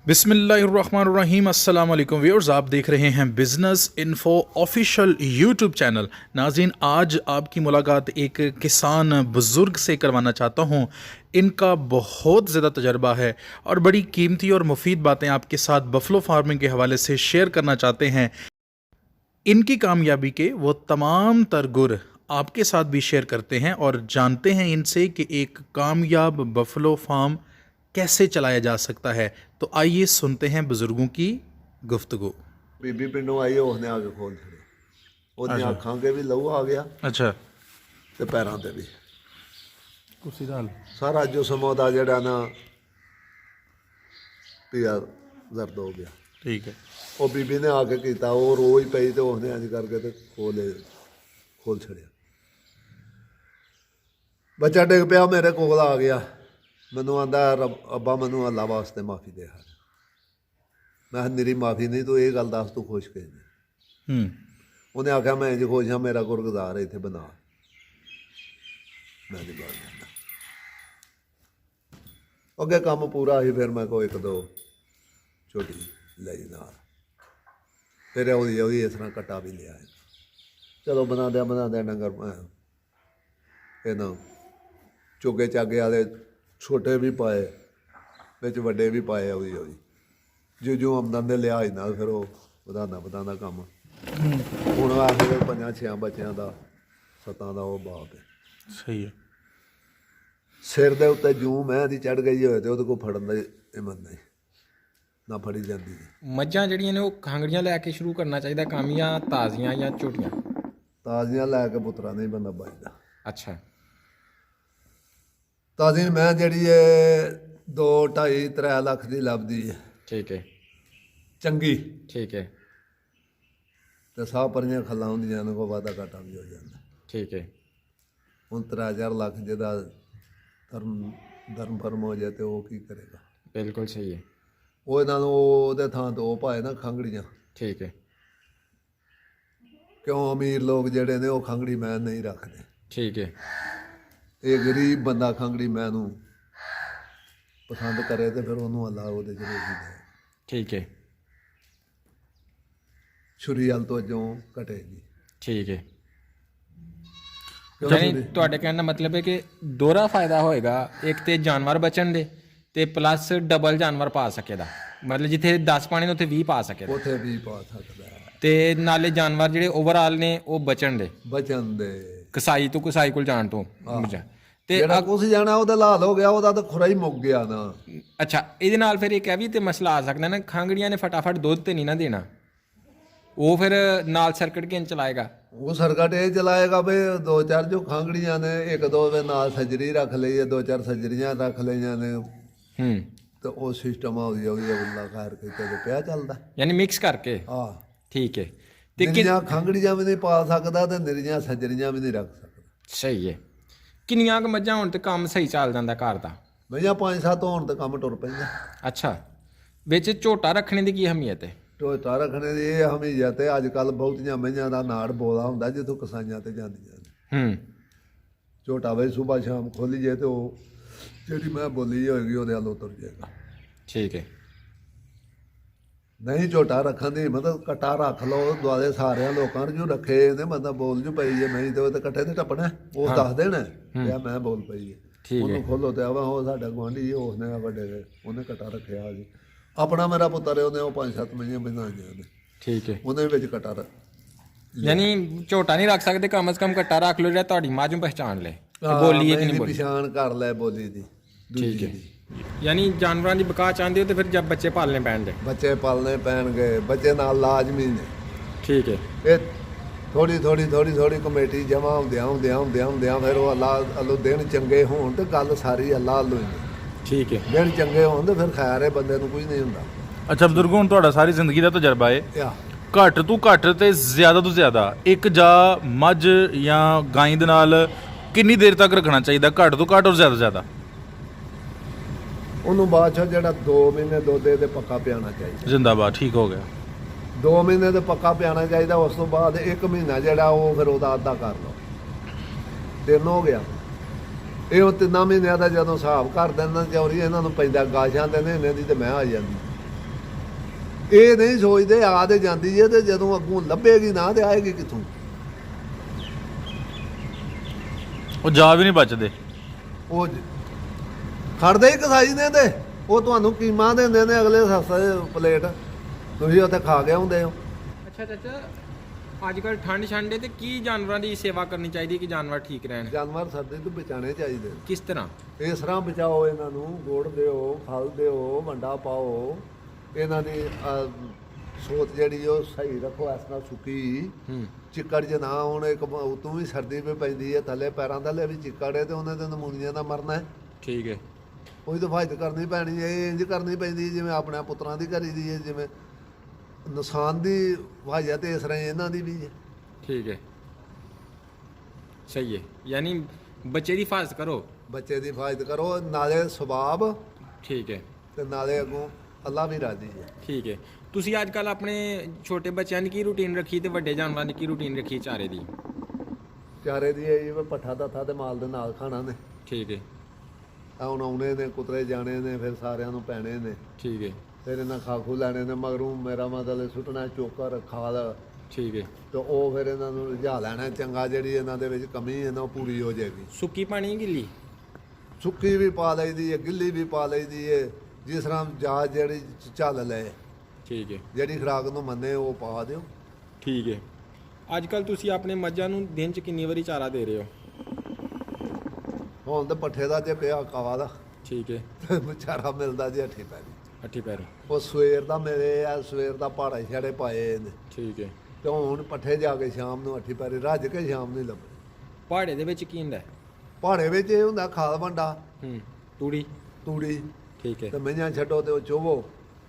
बिस्मिल्लाहिर्रहमानिर्रहीम अस्सलाम वालेकुम व्यूअर्स, आप देख रहे हैं business info official YouTube channel. नाज़रीन, आज आपकी मुलाकात एक किसान बुज़ुर्ग से करवाना चाहता हूं। इनका बहुत ज़्यादा तजर्बा है और बड़ी कीमती और मुफीद बातें आपके साथ बफलो फार्मिंग के हवाले से शेयर करना चाहते हैं। इनकी कामयाबी के वो तमाम तर गुर आपके साथ भी शेयर करते हैं और जानते हैं इनसे कि एक कामयाब बफलो फार्म कैसे चलाया जा सकता है। तो आइए सुनते हैं बुजुर्गों की गुफ्तगू। ਬੀਬੀ ਪਿੰਡੋਂ ਆਈ, ਉਸਨੇ ਆ ਕੇ ਖੋਲ ਛੜੇ। ਉਹਦੀਆਂ ਅੱਖਾਂ ਕੇ ਵੀ ਲਹੂ ਆ ਗਿਆ अच्छा, ਤੇ ਪੈਰਾਂ ਤੇ ਵੀ कुर्सी डाल। ਸਾਰਾ ਜਿਸਮ ਉਹਦਾ ਜਿਹੜਾ ਨਾ ਪਿਆ ਦਰਦ ਹੋ ਗਿਆ। ठीक है। ਉਹ ਬੀਬੀ ਨੇ ਆ ਕੇ ਕੀਤਾ, ਉਹ ਰੋਜ਼ ਪਈ ਤੇ ਉਸਨੇ ਇੰਝ ਕਰਕੇ ਤੇ ਖੋਲ ਛੜਿਆ। ਬੱਚਾ ਡਿੱਗ ਪਿਆ, ਮੇਰੇ ਕੋਲ ਆ ਗਿਆ, ਮੈਨੂੰ ਆਂਦਾ ਅੱਬਾ ਮੈਨੂੰ ਅੱਲਾ ਵਾਸਤੇ ਮਾਫੀ ਦੇ। ਮੈਂ ਕਿਹਾ ਮੇਰੀ ਮਾਫੀ ਨਹੀਂ, ਤੂੰ ਇਹ ਗੱਲ ਦੱਸ ਤੂੰ ਖੁਸ਼ ਕਿਵੇਂ। ਉਹਨੇ ਆਖਿਆ ਮੈਂ ਇੰਝ ਖੁਸ਼ ਹਾਂ, ਮੇਰਾ ਗੁਰਗੁਜ਼ਾਰ ਇੱਥੇ ਬਣਾ। ਮੈਂ ਨਹੀਂ ਬਾਹਰ ਜਾਂਦਾ। ਅੱਗੇ ਕੰਮ ਪੂਰਾ ਸੀ, ਫਿਰ ਮੈਂ ਕੋਈ ਇੱਕ ਦੋ ਛੋਟੀ ਲਈ ਨਾਲ, ਫਿਰ ਉਹਦੀ ਇਸ ਤਰ੍ਹਾਂ ਕੱਟਾ ਵੀ ਲਿਆ। ਚਲੋ ਬਣਾਦਿਆਂ ਡੰਗਰ ਇਹਨਾਂ ਚੁੱਗੇ ਚਾਗੇ ਵਾਲੇ ਛੋਟੇ ਵੀ ਪਾਏ, ਵਿੱਚ ਵੱਡੇ ਵੀ ਪਾਏ। ਉਹਦੀ ਜੋ ਆਮਦਨ ਦੇ ਲਿਹਾਜ਼ ਨਾਲ ਫਿਰ ਉਹ ਵਧਾਉਂਦਾ ਕੰਮ। ਹੁਣ ਆਖਿਰ 5-6 ਬੱਚਿਆਂ ਦਾ 7 ਦਾ ਉਹ ਬਾਪ ਹੈ। सही है। ਸਿਰ ਦੇ ਉੱਤੇ ਜੂੰ ਮੈਂ ਦੀ ਚੜ੍ਹ ਗਈ ਹੋਏ ਤੇ ਉਹਦੇ ਕੋਲ ਫੜਨ ਦਾ ਹਿੰਮਤ ਨਹੀਂ, ਨਾ ਫੜੀ ਜਾਂਦੀ। ਮੱਝਾਂ ਜਿਹੜੀਆਂ ਨੇ ਉਹ ਖਾਂਗੜੀਆਂ ਲੈ ਕੇ ਸ਼ੁਰੂ ਕਰਨਾ ਚਾਹੀਦਾ ਕੰਮ, ਜਾਂ ਤਾਜ਼ੀਆਂ ਜਾਂ ਝੋਟੀਆਂ? ਤਾਜ਼ੀਆਂ ਲੈ ਕੇ ਪੁੱਤਰਾ ਨਹੀਂ ਬੰਦਾ ਬਚਦਾ। ਅੱਛਾ, ਤਾਜ਼ੀ ਮੈਂ ਜਿਹੜੀ ਹੈ 2-2.5-3 ਲੱਖ ਦੀ ਲੱਭਦੀ ਹੈ, ਠੀਕ ਹੈ ਚੰਗੀ। ਠੀਕ ਹੈ ਤੇ ਸਾਹ ਪਰੀਆਂ ਖੱਲਾਂ ਹੁੰਦੀਆਂ ਨੇ, ਕੋਈ ਵਾਧਾ ਘਾਟਾ ਵੀ ਹੋ ਜਾਂਦਾ। ਠੀਕ ਹੈ। ਹੁਣ 3-4 ਲੱਖ ਜਿਹਦਾ ਧਰਮ ਫਰਮ ਹੋ ਜਾਏ ਤੇ ਉਹ ਕੀ ਕਰੇਗਾ। ਬਿਲਕੁਲ ਸਹੀ ਹੈ। ਉਹ ਇਹਨਾਂ ਨੂੰ ਉਹਦੇ ਥਾਂ ਤੋਂ ਉਹ ਪਾਏ ਨਾ ਖੰਗੜੀਆਂ। ਠੀਕ ਹੈ। ਕਿਉਂ ਅਮੀਰ ਲੋਕ ਜਿਹੜੇ ਨੇ ਉਹ ਖੰਗੜੀ ਮੈਂ ਨਹੀਂ ਰੱਖਦੇ। ਠੀਕ ਹੈ। ਇਹ ਗਰੀਬ ਬੰਦਾ ਖੰਗੜੀ ਮੈਂ ਨੂੰ ਪਸੰਦ ਕਰੇ ਤੇ ਫਿਰ ਉਹਨੂੰ ਅੱਲਾ ਉਹਦੇ ਚ ਰੋਜ਼ੀ ਦੇ। ਠੀਕ ਹੈ। ਛੁਰੀ ਵੱਲ ਤੋਂ ਜੋ ਘਟੇਗੀ। ਠੀਕ ਹੈ। ਕਿਉਂ ਯਾਨੀ ਛੁਰੀ? ਤੁਹਾਡੇ ਕਹਿਣ ਦਾ ਮਤਲਬ ਹੈ ਕਿ ਦੋਹਰਾ ਫਾਇਦਾ ਹੋਏਗਾ, ਇੱਕ ਤੇ ਜਾਨਵਰ ਬਚਣ ਦੇ ਤੇ ਪਲੱਸ ਡਬਲ ਜਾਨਵਰ ਪਾ ਸਕੇਦਾ, ਮਤਲਬ ਜਿੱਥੇ 10 ਪਾਣੇ ਨੇ ਉੱਥੇ 20 ਪਾ ਸਕੇਦਾ, ਉੱਥੇ ਵੀ ਪਾ ਸਕਦਾ ਹੈ। ਤੇ ਨਾਲੇ ਜਾਨਵਰ ਜਿਹੜੇ ਓਵਰਆਲ ਨੇ ਉਹ ਬਚਣ ਦੇ, ਬਚਨ ਦੇ ਕਸਾਈ ਤੋਂ ਕਸਾਈ ਕੋਲ ਜਾਣ ਤੋਂ ਤੇ ਜਿਹੜਾ ਕੁਛ ਜਾਣਾ ਉਹਦਾ ਲਾਲ ਹੋ ਗਿਆ, ਉਹਦਾ ਤਾਂ ਖੁਰਾ ਹੀ ਮੁੱਕ ਗਿਆ ਨਾ। ਅੱਛਾ, ਇਹਦੇ ਨਾਲ ਫਿਰ ਇੱਕ ਇਹ ਵੀ ਤੇ ਮਸਲਾ ਆ ਸਕਦਾ ਨਾ, ਖਾਂਗੜੀਆਂ ਨੇ ਫਟਾਫਟ ਦੁੱਧ ਤੇ ਨਹੀਂ ਨਾ ਦੇਣਾ, ਉਹ ਫਿਰ ਨਾਲ ਸਰਕਟ ਕਿਨ ਚਲਾਏਗਾ। ਉਹ ਸਰਕਟ ਇਹ ਚਲਾਏਗਾ ਵੀ 2-4 ਜੋ ਖਾਂਗੜੀਆਂ ਨੇ, 1-2 ਦੇ ਨਾਲ ਸੱਜਰੀ ਰੱਖ ਲਈ ਹੈ, 2-4 ਸੱਜਰੀਆਂ ਰੱਖ ਲਈਆਂ ਨੇ, ਤੇ ਉਹ ਸਿਸਟਮ ਆਉਂਦੀ ਅੱਲਾ ਖੈਰ ਕੀਤੇ ਤੇ ਪਿਆ ਚੱਲਦਾ, ਯਾਨੀ ਮਿਕਸ ਕਰਕੇ। ਹਾਂ ਠੀਕ ਹੈ। ਤੇ ਨਿਰੀਆਂ ਖਾਂਗੜੀਆਂ ਵੀ ਨਹੀਂ ਪਾ ਸਕਦਾ ਤੇ ਨਿਰੀਆਂ ਸੱਜਰੀਆਂ ਵੀ ਨਹੀਂ ਰੱਖ ਸਕਦਾ। ਸਹੀ ਹੈ। ਕਿੰਨੀਆਂ ਕੁ ਮੱਝਾਂ ਹੋਣ ਤੇ ਕੰਮ ਸਹੀ ਚੱਲ ਜਾਂਦਾ ਘਰ ਦਾ? ਮਈਆਂ 5-7 ਹੋਣ ਤੇ ਕੰਮ ਟੁਰ ਪੈਂਦਾ। ਅੱਛਾ, ਵਿੱਚ ਝੋਟਾ ਰੱਖਣੇ ਦੀ ਕੀ ਅਹਿਮੀਅਤ ਹੈ? ਝੋਟਾ ਰੱਖਣੇ ਦੀ ਇਹ ਹਮੀਅਤ ਹੈ, ਅੱਜ ਕੱਲ੍ਹ ਬਹੁਤੀਆਂ ਮਈਆਂ ਦਾ ਨਾੜ ਬੋਲਾ ਹੁੰਦਾ ਜਿੱਥੋਂ ਕਸਾਈਆਂ ਤੇ ਜਾਂਦੀਆਂ ਨੇ। ਝੋਟਾ ਵੇ ਸੁਬਾਹ ਸ਼ਾਮ ਖੋਲੀ ਜੇ ਤੇ ਉਹ ਜਿਹੜੀ ਮੈਂ ਬੋਲੀ ਹੋਏਗੀ ਉਹਦੇ ਵੱਲ ਉਤਰ ਜਾਏਗਾ। ਠੀਕ ਹੈ। ਨਹੀਂ ਝੋਟਾ ਰੱਖਣ ਦੀ ਮਤਲਬ ਕਟਾ ਰੱਖ ਲਓ ਦੁਆਲੇ ਸਾਰਿਆਂ ਲੋਕਾਂ ਨੂੰ, ਜੋ ਰੱਖੇ ਨੇ ਬੰਦਾ ਬੋਲ ਜੂ ਪਈ ਜੇ ਨਹੀਂ ਤੇ ਉਹ ਤੇ ਕੱਟੇ ਤੇ ਟੱਪਣਾ, ਉਹ ਦੱਸ ਦੇਣਾ ਕਿ ਮੈਂ ਬੋਲ ਪਈ ਹੈ। ਉਹਨੂੰ ਖੋਲੋ ਤੇ ਆਵਾ ਉਹ ਸਾਡਾ ਗੁਆਂਢੀ ਉਸਨੇ ਵੱਡੇ ਨੇ ਉਹਨੇ ਕਟਾ ਰੱਖਿਆ ਜੀ, ਆਪਣਾ ਮੇਰਾ ਪੁੱਤਰ ਹੈ, ਉਹਨੇ ਉਹ 5-7 ਮਹੀਨੇ ਬਣਾਈਆਂ ਨੇ। ਠੀਕ ਹੈ। ਉਹਦੇ ਵਿੱਚ ਕਟਾ ਯਾਨੀ ਝੋਟਾ ਨਹੀਂ ਰੱਖ ਸਕਦੇ, ਕਮ ਸੇ ਕਮ ਕੱਟਾ ਰੱਖ ਲਓ ਜਿਹੜਾ ਤੁਹਾਡੀ ਮੱਝ ਨੂੰ ਪਹਿਚਾਣ ਲੈ, ਬੋਲੀ ਹੈ ਕਿ ਨਹੀਂ ਬੋਲੀ। ਪਛਾਣ ਕਰ ਲੈ ਬੋਲੀ ਦੀ। ਠੀਕ ਹੈ। ਯਾਨੀ ਜਾਨਵਰਾਂ ਦੀ ਬਕਾ ਚਾਹੁੰਦੇ ਹੋ ਤੇ ਫਿਰ ਜਦ ਬੱਚੇ ਪਾਲਣੇ ਪੈਣਗੇ। ਬੱਚੇ ਪਾਲਣੇ ਪੈਣਗੇ, ਬੱਚੇ ਨਾਲ ਲਾਜ਼ਮੀ ਨੇ। ਠੀਕ ਹੈ। ਇਹ ਥੋੜੀ ਕਮੇਟੀ ਜਮ੍ਹਾਂ ਹੁੰਦਿਆਂ ਫਿਰ ਉਹ ਅੱਲੋ ਦਿਨ ਚੰਗੇ ਹੋਣ ਤੇ ਗੱਲ ਸਾਰੀ ਅੱਲਾ ਵੱਲੋਂ ਹੀ ਨੇ। ਠੀਕ ਹੈ। ਦਿਨ ਚੰਗੇ ਹੋਣ ਤੇ ਫਿਰ ਖੈਰ ਹੈ, ਬੰਦੇ ਨੂੰ ਕੁਝ ਨਹੀਂ ਹੁੰਦਾ। अच्छा बुजुर्गो, ਹੁਣ ਤੁਹਾਡਾ ਸਾਰੀ ਜ਼ਿੰਦਗੀ ਦਾ ਤਜਰਬਾ ਹੈ, ਆ ਘੱਟ ਤੋਂ ਘੱਟ ਤੇ ਜ਼ਿਆਦਾ ਤੋਂ ਜ਼ਿਆਦਾ ਇੱਕ ਜਾਂ ਮੱਝ ਜਾਂ ਗਾਂ ਦੇ ਨਾਲ ਕਿੰਨੀ ਦੇਰ ਤੱਕ ਰੱਖਣਾ ਚਾਹੀਦਾ, ਘੱਟ ਤੋਂ ਘੱਟ ਔਰ ਜ਼ਿਆਦਾ ਤੋਂ ਜ਼ਿਆਦਾ? ਉਹਨੂੰ ਬਾਅਦ ਚੋਂ ਜਿਹੜਾ 2 ਮਹੀਨੇ ਦੁੱਧ ਦੇ ਪੱਕਾ ਪਿਆਣਾ ਚਾਹੀਦਾ। ਜ਼ਿੰਦਾਬਾਦ, ਠੀਕ ਹੋ ਗਿਆ। 2 ਮਹੀਨੇ ਤੇ ਪੱਕਾ ਪਿਆਣਾ ਚਾਹੀਦਾ। ਉਸ ਤੋਂ ਬਾਅਦ 1 ਮਹੀਨਾ ਜਿਹੜਾ ਉਹ ਫਿਰ ਉਹਦਾ ਅੱਧਾ ਕਰ ਲਓ, 3 ਹੋ ਗਿਆ। ਇਹ 3 ਮਹੀਨਿਆਂ ਦਾ ਜਦੋਂ ਹਿਸਾਬ ਕਰ ਦਿੰਦਾ ਚੌਰੀ ਇਹਨਾਂ ਨੂੰ ਪੈਂਦਾ ਗਾਜਾਂ ਦੇ ਨੇ, ਇਹਨਾਂ ਦੀ ਤੇ ਮੈਂ ਆ ਜਾਂਦੀ। ਇਹ ਨਹੀਂ ਸੋਚਦੇ ਆ ਤੇ ਜਾਂਦੀ ਹੈ ਤੇ ਜਦੋਂ ਅੱਗੋਂ ਲੱਭੇਗੀ ਨਾ ਤੇ ਆਏਗੀ ਕਿੱਥੋਂ। ਉਹ ਜਾ ਵੀ ਨਹੀਂ ਬਚਦੇ। ਉਹ ਖੜਦੇ ਹੀ ਕਸਾਈ ਨੇ ਤੇ ਉਹ ਤੁਹਾਨੂੰ ਕੀਮਾ ਦਿੰਦੇ ਨੇ ਅਗਲੇ ਸਸਤੇ ਪਲੇਟ, ਤੁਸੀਂ ਉੱਥੇ ਖਾ ਕੇ ਆਉਂਦੇ ਹੋ। ਅੱਛਾ ਚਾਚਾ, ਅੱਜ ਕੱਲ ਠੰਡ ਛੰਡੇ ਤੇ ਕੀ ਜਾਨਵਰਾਂ ਦੀ ਸੇਵਾ ਕਰਨੀ ਚਾਹੀਦੀ ਕਿ ਜਾਨਵਰ ਠੀਕ ਰਹਿਣ? ਜਾਨਵਰ ਸਰਦੀ ਤੋਂ ਬਚਾਉਣੇ ਚਾਹੀਦੇ ਨੇ। ਕਿਸ ਤਰ੍ਹਾਂ? ਇਸ ਤਰ੍ਹਾਂ ਬਚਾਓ ਇਹਨਾਂ ਨੂੰ, ਗੁੜ ਦਿਓ, ਫਲ ਦਿਓ, ਵੰਡਾ ਪਾਓ, ਇਹਨਾਂ ਦੀ ਸੋਚ ਜਿਹੜੀ ਉਹ ਸਹੀ ਰੱਖੋ। ਇਸ ਤਰ੍ਹਾਂ ਸੁੱਕੀ ਚਿੱਕੜ 'ਚ ਨਾ ਹੁਣ ਇੱਕ ਉਤੋਂ ਵੀ ਸਰਦੀ ਵੀ ਪੈਂਦੀ ਹੈ, ਥੱਲੇ ਪੈਰਾਂ ਥੱਲੇ ਵੀ ਚਿੱਕੜ ਹੈ ਤੇ ਉਹਨੇ ਤੇ ਨਮੂਨੀਆ ਦਾ ਮਰਨਾ ਹੈ। ਠੀਕ ਹੈ। ਉਹਦੀ ਹਿਫਾਜ਼ਤ ਕਰਨੀ ਪੈਣੀ ਹੈ। ਇਹ ਇੰਜ ਕਰਨੀ ਪੈਂਦੀ ਜਿਵੇਂ ਆਪਣੇ ਪੁੱਤਰਾਂ ਦੀ ਕਰੀ ਦੀ ਹੈ, ਜਿਵੇਂ ਨੁਕਸਾਨ ਦੀ ਹਿਫਾਜ਼ਤ ਇਸ ਤਰ੍ਹਾਂ ਹੀ ਇਹਨਾਂ ਦੀ ਵੀ ਹੈ। ਠੀਕ ਹੈ, ਸਹੀ ਹੈ। ਯਾਨੀ ਬੱਚੇ ਦੀ ਹਿਫਾਜ਼ਤ ਕਰੋ, ਬੱਚੇ ਦੀ ਹਿਫਾਜ਼ਤ ਕਰੋ, ਨਾਲੇ ਸਵਾਬ ਠੀਕ ਹੈ, ਤੇ ਨਾਲੇ ਅੱਗੋਂ ਅੱਲਾ ਵੀ ਰਾਜ਼ੀ ਹੈ। ਠੀਕ ਹੈ। ਤੁਸੀਂ ਅੱਜ ਕੱਲ ਆਪਣੇ ਛੋਟੇ ਬੱਚਿਆਂ ਦੀ ਕੀ ਰੂਟੀਨ ਰੱਖੀ ਤੇ ਵੱਡੇ ਜਾਨਵਰਾਂ ਦੀ ਕੀ ਰੂਟੀਨ ਰੱਖੀ ਚਾਰੇ ਦੀ? ਚਾਰੇ ਦੀ ਇਹ ਜਿਵੇਂ ਪੱਠਾ ਦੱਥਾ ਤੇ ਮਾਲ ਦੇ ਨਾਲ ਖਾਣਾ ਨੇ। ਠੀਕ ਹੈ, ਆ ਹੁਣ ਆਉਣੇ ਨੇ, ਕੁਤਰੇ ਜਾਣੇ ਨੇ, ਫਿਰ ਸਾਰਿਆਂ ਨੂੰ ਪੈਣੇ ਨੇ, ਠੀਕ ਹੈ, ਫਿਰ ਇਹਨਾਂ ਖਾਖੂ ਲੈਣੇ ਨੇ ਮਗਰੋਂ। ਮੇਰਾ ਮਤਲਬ ਸੁੱਟਣਾ ਚੋਕਰ ਖਾਲ ਠੀਕ ਹੈ। ਤੇ ਉਹ ਫਿਰ ਇਹਨਾਂ ਨੂੰ ਰੁਝਾ ਲੈਣਾ ਚੰਗਾ, ਜਿਹੜੀ ਇਹਨਾਂ ਦੇ ਵਿੱਚ ਕਮੀ ਹੈ ਨਾ ਉਹ ਪੂਰੀ ਹੋ ਜਾਏਗੀ। ਸੁੱਕੀ ਪਾਣੀ ਗਿੱਲੀ? ਸੁੱਕੀ ਵੀ ਪਾ ਲਈਦੀ ਹੈ, ਗਿੱਲੀ ਵੀ ਪਾ ਲਈਦੀ ਹੈ, ਜਿਸ ਤਰ੍ਹਾਂ ਜਾਤ ਜਿਹੜੀ ਚੱਲ ਲੈ, ਠੀਕ ਹੈ, ਜਿਹੜੀ ਖੁਰਾਕ ਨੂੰ ਮੰਨੇ ਉਹ ਪਾ ਦਿਓ। ਠੀਕ ਹੈ। ਅੱਜ ਕੱਲ ਤੁਸੀਂ ਆਪਣੇ ਮੱਝਾਂ ਨੂੰ ਦਿਨ 'ਚ ਕਿੰਨੀ ਵਾਰੀ ਚਾਰਾ ਦੇ ਰਹੇ ਹੋ? ਹੁਣ ਤਾਂ ਪੱਠੇ ਦਾ ਜੇ ਪਿਆ ਕਾਵਾ ਦਾ ਠੀਕ ਹੈ, ਚਾਰਾ ਮਿਲਦਾ ਜੇ ਹੱਠੀ ਪੈਣੀ। ਅੱਠੀ ਪੈਰ? ਉਹ ਸਵੇਰ ਦਾ ਮੇਰੇ ਆ, ਸਵੇਰ ਦਾ ਪਹਾੜਾ ਛੜੇ ਪਾਏ ਨੇ ਠੀਕ ਹੈ। ਤੇ ਹੁਣ ਪੱਠੇ ਜਾ ਕੇ ਸ਼ਾਮ ਨੂੰ ਹੱਠੀ ਪੈਰੀ ਰੱਜ ਕੇ ਸ਼ਾਮ ਨੂੰ ਲੱਭੇ। ਪਹਾੜੇ ਦੇ ਵਿੱਚ ਕੀ ਹੁੰਦਾ? ਪਹਾੜੇ ਵਿੱਚ ਇਹ ਹੁੰਦਾ ਖਾਲ ਵੰਡਾ, ਤੂੜੀ? ਤੂੜੀ ਠੀਕ ਹੈ, ਤੇ ਮਈਆਂ ਛੱਡੋ ਤੇ ਉਹ ਚੋਵੋ,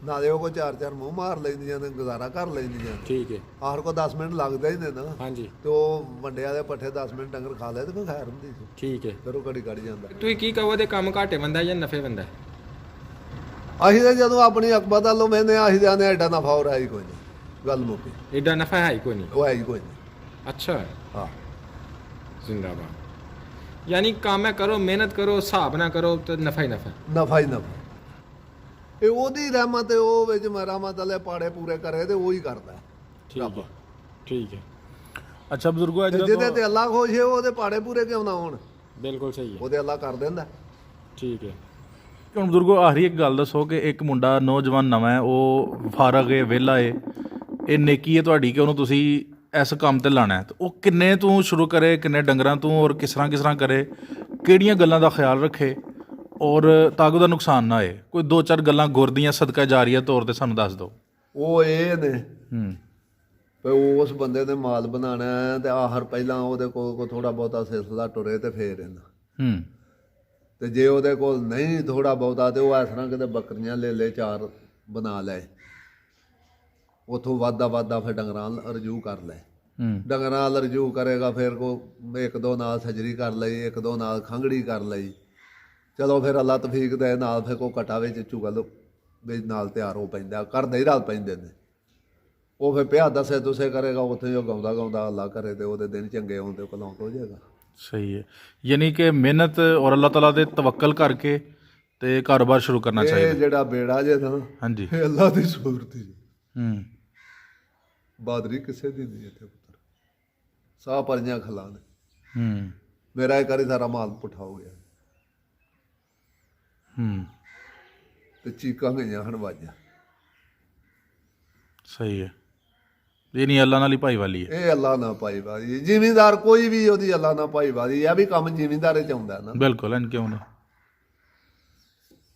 ਨਾਲੇ ਉਹ ਕੋ ਚਾਰ ਚਾਰ ਮੂੰਹ ਮਾਰ ਲੈਂਦੀਆਂ ਨੇ, ਗੁਜ਼ਾਰਾ ਕਰ ਲੈਂਦੀਆਂ। ਠੀਕ ਹੈ, ਆਖਰ ਕੋ 10 ਮਿੰਟ ਲੱਗਦੇ ਹੀ ਨੇ ਨਾ। ਹਾਂਜੀ, ਤੇ ਉਹ ਵੰਡਿਆ ਦੇ ਪੱਠੇ 10 ਮਿੰਟ ਡੰਗਰ ਖਾ ਲਏ ਤੇ ਕੋਈ ਖੈਰ ਹੁੰਦੀ ਸੀ। ਠੀਕ ਹੈ। ਫਿਰ ਉਹ ਘੜੀ ਕੱਢ ਜਾਂਦਾ। ਤੁਸੀਂ ਕੀ ਕਹੋ ਦੇ ਕੰਮ ਘਾਟੇ ਬੰਦਾ ਜਾਂ ਨਫੇ ਬੰਦਾ? ਅਸੀਂ ਤਾਂ ਜਦੋਂ ਆਪਣੀ ਅਕਬਰ ਦਾ ਲੋ ਮੈਨੇ ਅਸੀਂ ਜਾਣੇ ਐਡਾ ਨਫਾ ਹੋ ਰਿਹਾ ਹੀ ਕੋਈ ਨਹੀਂ, ਗੱਲ ਮੁੱਕੀ। ਏਡਾ ਨਫਾ ਹੈ ਹੀ ਕੋਈ ਨਹੀਂ? ਉਹ ਹੈ ਹੀ ਕੋਈ ਨਹੀਂ। ਅੱਛਾ, ਹਾਂ, ਜ਼ਿੰਦਾਬਾਦ। ਯਾਨੀ ਕੰਮ ਹੈ ਕਰੋ, ਮਿਹਨਤ ਕਰੋ, ਹਿਸਾਬ ਨਾ ਕਰੋ ਤੇ ਨਫਾ ਹੀ ਨਫਾ। ਨਫਾ ਹੀ ਨਫਾ। ਇਹ ਉਹਦੀ ਰਹਿਮਤ ਹੈ, ਉਹ ਵਿੱਚ ਮੇਰਾ ਮਤਲਬ ਪਾੜੇ ਪੂਰੇ ਕਰੇ ਤੇ ਉਹ ਹੀ ਕਰਦਾ। ਠੀਕ ਹੈ, ਠੀਕ ਹੈ, ਅੱਛਾ ਬਜ਼ੁਰਗੋ, ਅੱਜ ਜਿਹਦੇ ਤੇ ਅੱਲਾ ਖੁਸ਼ ਹੈ ਉਹਦੇ ਪਾੜੇ ਪੂਰੇ ਕਿਉਂ ਨਾ ਹੋਣ? ਬਿਲਕੁਲ ਸਹੀ ਹੈ। ਉਹਦੇ ਅੱਲਾ ਕਰ ਦਿੰਦਾ। ਠੀਕ ਹੈ। ਹੁਣ ਬਜ਼ੁਰਗੋ ਆਖਰੀ ਇੱਕ ਗੱਲ ਦੱਸੋ ਕਿ ਇੱਕ ਮੁੰਡਾ ਨੌਜਵਾਨ ਨਵਾਂ ਹੈ, ਉਹ ਫਾਰਗ ਹੈ, ਵਿਹਲਾ ਹੈ, ਇਹ ਨੇਕੀ ਹੈ ਤੁਹਾਡੀ ਕਿ ਉਹਨੂੰ ਤੁਸੀਂ ਇਸ ਕੰਮ ਤੇ ਲਾਣਾ ਹੈ, ਤੇ ਉਹ ਕਿੰਨੇ ਤੋਂ ਸ਼ੁਰੂ ਕਰੇ, ਕਿੰਨੇ ਡੰਗਰਾਂ ਤੋਂ, ਔਰ ਕਿਸ ਤਰ੍ਹਾਂ ਕਰੇ, ਕਿਹੜੀਆਂ ਗੱਲਾਂ ਦਾ ਖਿਆਲ ਰੱਖੇ ਔਰ ਤਾਂ ਕਿ ਉਹਦਾ ਨੁਕਸਾਨ ਨਾ ਹੋਏ? ਕੋਈ 2-4 ਗੱਲਾਂ ਗੁਰਦੀਆਂ ਸਦਕਾ ਜਾਰੀਆ ਤੌਰ ਤੇ ਸਾਨੂੰ ਦੱਸ ਦਿਓ। ਉਹ ਇਹ ਨੇ ਹੂੰ ਵੀ ਉਸ ਬੰਦੇ ਨੇ ਮਾਲ ਬਣਾਉਣਾ ਹੈ ਤੇ ਆਖਰ ਪਹਿਲਾਂ ਉਹਦੇ ਕੋਲ ਥੋੜਾ ਬਹੁਤਾ ਸਿਲਸਿਲਾ ਟੁਰੇ ਤੇ ਫੇਰ ਇਹਨਾਂ। ਹੂੰ ਤੇ ਜੇ ਉਹਦੇ ਕੋਲ ਨਹੀਂ ਥੋੜਾ ਬਹੁਤਾ ਤੇ ਉਹ ਇਸ ਤਰ੍ਹਾਂ ਕਿਤੇ ਬੱਕਰੀਆਂ ਲੈ 4 ਬਣਾ ਲਏ, ਉਥੋਂ ਵਾਧਾ ਫਿਰ ਡੰਗਰਾਂ ਨਾਲ ਰਜੂ ਕਰ ਲੈ। ਡੰਗਰਾਂ ਨਾਲ ਰਜੂ ਕਰੇਗਾ, ਫਿਰ ਕੋ 1-2 ਨਾਲ ਸਜਰੀ ਕਰ ਲਈ, 1-2 ਨਾਲ ਖੰਗੜੀ ਕਰ ਲਈ। ਚਲੋ ਫਿਰ ਅੱਲਾ ਤੌਫੀਕ ਦੇ ਨਾਲ ਫਿਰ ਕੋ ਕਟਾ ਵਿੱਚ ਚੁਗਲ ਵਿੱਚ ਨਾਲ ਤਿਆਰ ਹੋ ਪੈਂਦਾ, ਕਰਦੇ ਹੀ ਰਲ ਪੈਂਦੇ ਨੇ। ਉਹ ਫਿਰ ਪਿਆ ਦੱਸੇ ਤੁਸੇ ਕਰੇਗਾ, ਉੱਥੇ ਜੋ ਗਾਉਂਦਾ ਅੱਲਾ ਕਰੇ ਤੇ ਉਹਦੇ ਦਿਨ ਚੰਗੇ ਆਉਂਦੇ ਕਲਾਉਂਟ ਹੋ ਜਾਏਗਾ। ਸਹੀ ਹੈ, ਯਾਨੀ ਕਿ ਮਿਹਨਤ ਔਰ ਅੱਲਾਹ ਤਾਲਾ ਦੇ ਤਵੱਕਲ ਕਰਕੇ ਤੇ ਕਾਰੋਬਾਰ ਸ਼ੁਰੂ ਕਰਨਾ ਚਾਹੀਦਾ। ਇਹ ਜਿਹੜਾ ਬੇੜਾ ਜੇ ਨਾ, ਹਾਂਜੀ, ਇਹ ਅੱਲਾ ਦੀ ਸੂਰਤ ਜੀ। ਬਾਦਰੀ ਕਿਸੇ ਦੀ ਨਹੀਂ ਇੱਥੇ ਪੁੱਤਰ, ਸਾਹ ਪਰੀਆਂ ਖਲਾਨ। ਮੇਰਾ ਇੱਕ ਵਾਰੀ ਸਾਰਾ ਮਾਲ ਪੁੱਠਾ ਹੋ ਗਿਆ ਤੇ ਚੀਕਾਂ ਗਈਆਂ ਹਨ ਵਾਜਾਂ। ਸਹੀ ਹੈ, ਇਹ ਨਹੀਂ ਅੱਲਾ ਨਾਲ ਹੀ ਭਾਈਵਾਲੀ ਹੈ। ਇਹ ਅੱਲਾ ਨਾਲ ਭਾਈਵਾਲੀ। ਜ਼ਿਮੀਂਦਾਰ ਕੋਈ ਵੀ ਉਹਦੀ ਅੱਲਾ ਨਾਲ ਭਾਈਵਾਲੀ। ਇਹ ਵੀ ਕੰਮ ਜ਼ਿਮੀਂਦਾਰੇ ਚ ਆਉਂਦਾ ਨਾ। ਬਿਲਕੁਲ, ਐਨ ਕਿਉਂ ਨਹੀਂ।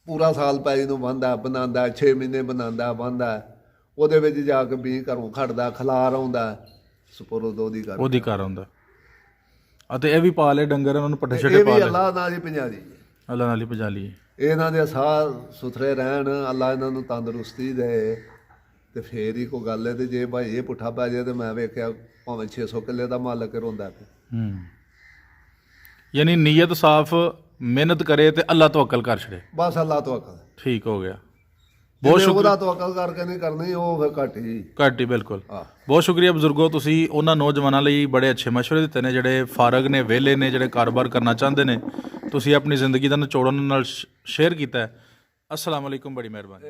ਪੂਰਾ ਸਾਲ ਪੈਲੀ ਨੂੰ ਬੰਦਾ ਬਣਾਉਂਦਾ, 6 ਮਹੀਨੇ ਬਣਾਉਂਦਾ ਬੰਦਾ, ਉਹਦੇ ਵਿੱਚ ਜਾ ਕੇ ਵੀ ਘਰੋਂ ਖੜਦਾ, ਖਲਾਰ ਆਉਂਦਾ, ਸਪੁਰਦ ਉਹਦੀ ਘਰ ਆਉਂਦਾ। ਅਤੇ ਇਹ ਵੀ ਪਾ ਲਏ ਡੰਗਰ, ਉਹਨਾਂ ਨੂੰ ਪੱਠੇ ਛੱਡੇ ਇਹ ਪਾ ਵੀ ਲਏ, ਅੱਲਾ ਨਾਲ ਹੀ ਪੰਜਾਲੀ ਹੈ। ਅੱਲਾ ਨਾਲ ਹੀ ਭਜਾ ਲਈ। ਇਹਨਾਂ ਦੇ ਸਾਹ ਸੁਥਰੇ ਰਹਿਣ, ਅੱਲਾ ਇਹਨਾਂ ਨੂੰ ਤੰਦਰੁਸਤੀ ਦੇ ਤੇ ਫੇਰ ਹੀ ਕੋਈ ਗੱਲ ਹੈ। ਤੇ ਜੇ ਭਾਈ ਇਹ ਪੁੱਠਾ ਪੈ ਜਾਏ ਤੇ ਮੈਂ ਵੇਖਿਆ ਭਾਵੇਂ 600 ਕਿੱਲੇ ਦਾ ਮਾਲਕ ਰੋਂਦਾ ਪਿਆ। ਯਾਨੀ ਨੀਅਤ ਸਾਫ਼, ਮਿਹਨਤ ਕਰੇ ਤੇ ਅੱਲਾ ਤਵੱਕਲ ਕਰ ਛੜੇ, ਬਸ ਅੱਲਾ ਤਵੱਕਲ। ਠੀਕ ਹੋ ਗਿਆ। ਬਹੁਤ ਸ਼ੁਕਰੀਆ। ਉਹਦਾ ਤਵੱਕਲ ਕਰਕੇ ਨਹੀਂ ਕਰਨੀ, ਉਹ ਫਿਰ ਘੱਟ ਹੀ ਬਿਲਕੁਲ। ਬਹੁਤ ਸ਼ੁਕਰੀਆ ਬਜ਼ੁਰਗੋ, ਤੁਸੀਂ ਉਹਨਾਂ ਨੌਜਵਾਨਾਂ ਲਈ ਬੜੇ ਅੱਛੇ ਮਸ਼ਵਰੇ ਦਿੱਤੇ ਨੇ ਜਿਹੜੇ ਫਾਰਗ ਨੇ, ਵਿਹਲੇ ਨੇ, ਜਿਹੜੇ ਕਾਰੋਬਾਰ ਕਰਨਾ ਚਾਹੁੰਦੇ ਨੇ। ਤੁਸੀਂ ਆਪਣੀ ਜ਼ਿੰਦਗੀ ਦਾ ਨਿਚੋੜ ਉਹਨਾਂ ਨਾਲ ਸ਼ੇਅਰ ਕੀਤਾ ਹੈ। ਅਸਲਾਮ ਵਾਲੇਕੁਮ, ਬੜੀ ਮਿਹਰਬਾਨੀ।